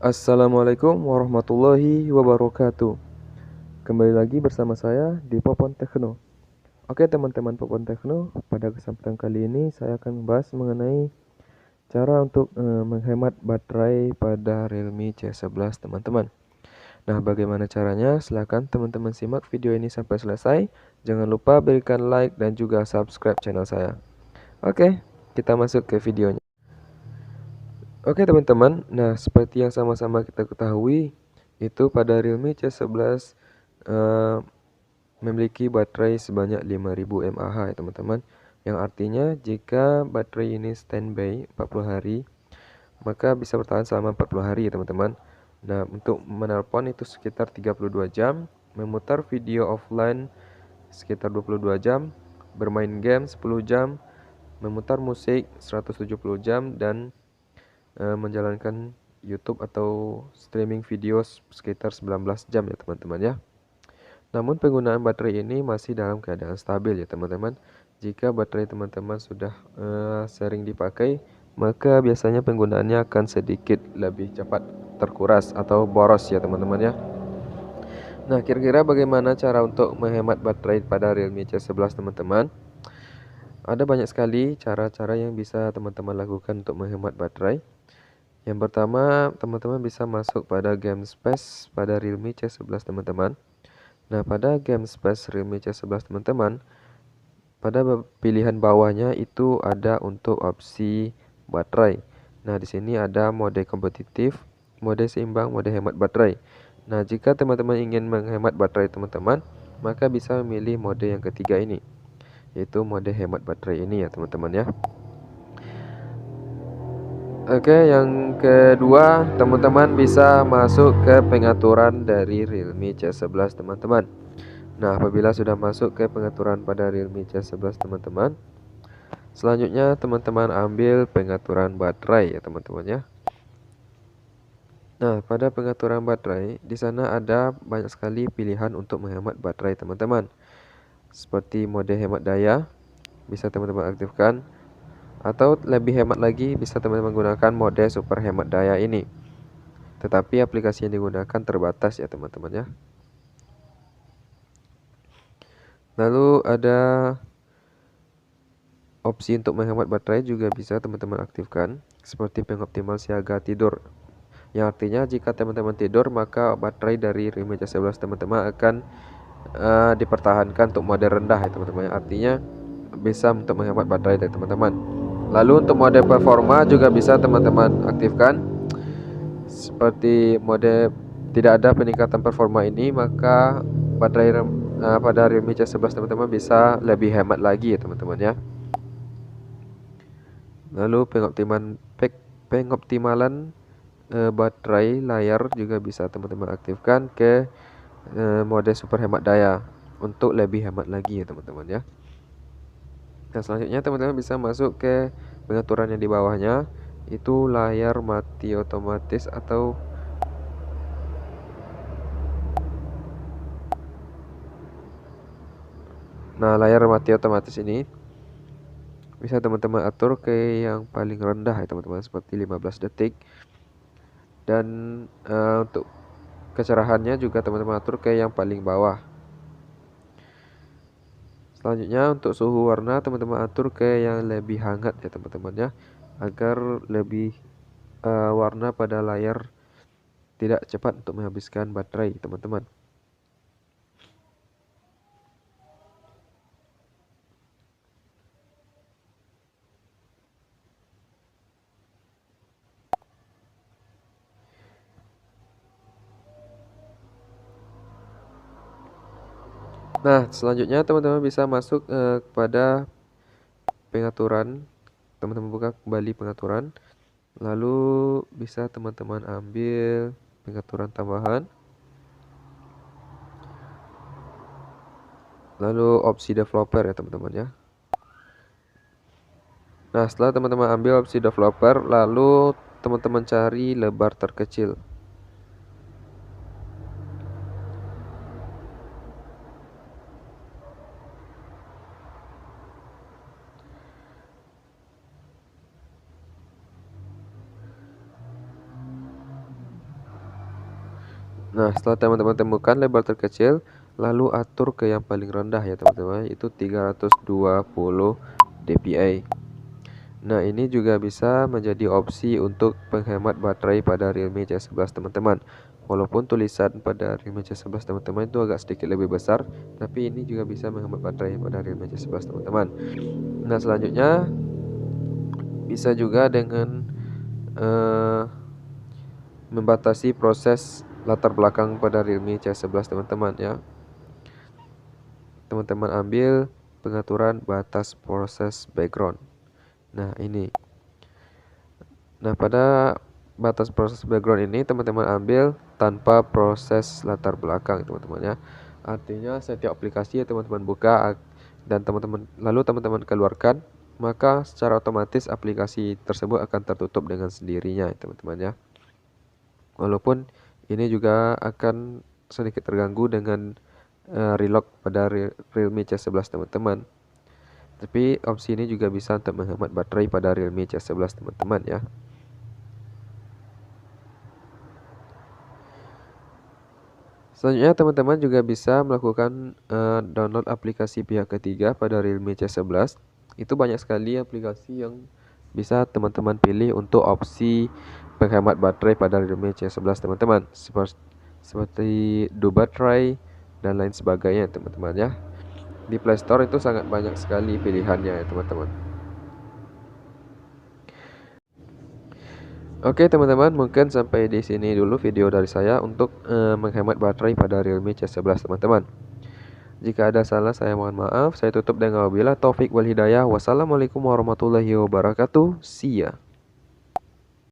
Assalamualaikum warahmatullahi wabarakatuh. Kembali lagi bersama saya di Popon Tekno. Oke teman-teman Popon Tekno, pada kesempatan kali ini saya akan membahas mengenai cara untuk menghemat baterai pada Realme C11 teman-teman. Nah, bagaimana caranya? Silahkan teman-teman simak video ini sampai selesai. Jangan lupa berikan like dan juga subscribe channel saya. Oke, kita masuk ke videonya. Oke teman-teman, nah seperti yang sama-sama kita ketahui, itu pada Realme C11 memiliki baterai sebanyak 5000 mAh ya teman-teman. Yang artinya jika baterai ini standby 40 hari, maka bisa bertahan selama 40 hari ya teman-teman. Nah, untuk menelpon itu sekitar 32 jam, memutar video offline sekitar 22 jam, bermain game 10 jam, memutar musik 170 jam, dan menjalankan YouTube atau streaming video sekitar 19 jam ya teman-teman ya. Namun penggunaan baterai ini masih dalam keadaan stabil ya teman-teman. Jika baterai teman-teman sudah sering dipakai, maka biasanya penggunaannya akan sedikit lebih cepat terkuras atau boros ya teman-teman ya. Nah, kira-kira bagaimana cara untuk menghemat baterai pada Realme C11 teman-teman? Ada banyak sekali cara-cara yang bisa teman-teman lakukan untuk menghemat baterai. Yang pertama, teman-teman bisa masuk pada game space pada Realme C11 teman-teman. Nah, pada game space Realme C11 teman-teman, pada pilihan bawahnya itu ada untuk opsi baterai. Nah, di sini ada mode kompetitif, mode seimbang, mode hemat baterai. Nah, jika teman-teman ingin menghemat baterai teman-teman, maka bisa memilih mode yang ketiga ini, yaitu mode hemat baterai ini ya teman-teman ya. Oke, yang kedua, teman-teman bisa masuk ke pengaturan dari Realme C11 teman-teman. Nah, apabila sudah masuk ke pengaturan pada Realme C11 teman-teman, selanjutnya teman-teman ambil pengaturan baterai ya teman-teman ya. Nah, pada pengaturan baterai, di sana ada banyak sekali pilihan untuk menghemat baterai teman-teman. Seperti mode hemat daya, bisa teman-teman aktifkan. Atau lebih hemat lagi, bisa teman-teman gunakan mode super hemat daya ini. Tetapi aplikasi yang digunakan terbatas ya teman-teman ya. Lalu ada opsi untuk menghemat baterai juga bisa teman-teman aktifkan, seperti pengoptimal siaga tidur. Yang artinya jika teman-teman tidur, maka baterai dari Realme C11 teman-teman akan dipertahankan untuk mode rendah ya teman-teman. Artinya bisa untuk menghemat baterai dari teman-teman. Lalu untuk mode performa juga bisa teman-teman aktifkan, seperti mode tidak ada peningkatan performa ini, maka baterai pada Realme C11 teman-teman bisa lebih hemat lagi ya teman-teman ya. Lalu pengoptimalan baterai layar juga bisa teman-teman aktifkan ke mode super hemat daya untuk lebih hemat lagi ya teman-teman ya. Nah, selanjutnya teman-teman bisa masuk ke pengaturan yang di bawahnya, itu layar mati otomatis atau layar mati otomatis ini bisa teman-teman atur ke yang paling rendah ya teman-teman, seperti 15 detik. Dan untuk kecerahannya juga teman-teman atur ke yang paling bawah. Selanjutnya untuk suhu warna teman-teman atur ke yang lebih hangat ya teman-teman ya, agar lebih warna pada layar tidak cepat untuk menghabiskan baterai teman-teman. Nah, selanjutnya teman-teman bisa masuk kepada pengaturan. Teman-teman buka kembali pengaturan, lalu bisa teman-teman ambil pengaturan tambahan, lalu opsi developer ya teman-teman ya. Nah, setelah teman-teman ambil opsi developer, lalu teman-teman cari lebar terkecil. Nah, setelah teman-teman temukan lebar terkecil, lalu atur ke yang paling rendah ya teman-teman, itu 320 dpi. Nah, ini juga bisa menjadi opsi untuk penghemat baterai pada Realme C11 teman-teman. Walaupun tulisan pada Realme C11 teman-teman itu agak sedikit lebih besar, tapi ini juga bisa menghemat baterai pada Realme C11 teman-teman. Nah, selanjutnya bisa juga dengan membatasi proses latar belakang pada Realme C11 teman-teman ya. Teman-teman ambil pengaturan batas proses background. Nah, ini. Nah, pada batas proses background ini teman-teman ambil tanpa proses latar belakang teman-teman ya. Artinya setiap aplikasi yang teman-teman buka dan teman-teman keluarkan, maka secara otomatis aplikasi tersebut akan tertutup dengan sendirinya teman-teman ya. Walaupun ini juga akan sedikit terganggu dengan relock pada Realme C11 teman-teman. Tapi opsi ini juga bisa untuk menghemat baterai pada Realme C11 teman-teman ya. Selanjutnya teman-teman juga bisa melakukan download aplikasi pihak ketiga pada Realme C11. Itu banyak sekali aplikasi yang bisa teman-teman pilih untuk opsi penghemat baterai pada Realme C11 teman-teman, seperti DoBaterai dan lain sebagainya teman-teman ya. Di Play Store itu sangat banyak sekali pilihannya ya teman-teman. Oke teman-teman, mungkin sampai di sini dulu video dari saya untuk menghemat baterai pada Realme C11 teman-teman. Jika ada salah saya mohon maaf. Saya tutup dengan wabillahi taufik wal hidayah. Wassalamualaikum warahmatullahi wabarakatuh. See ya.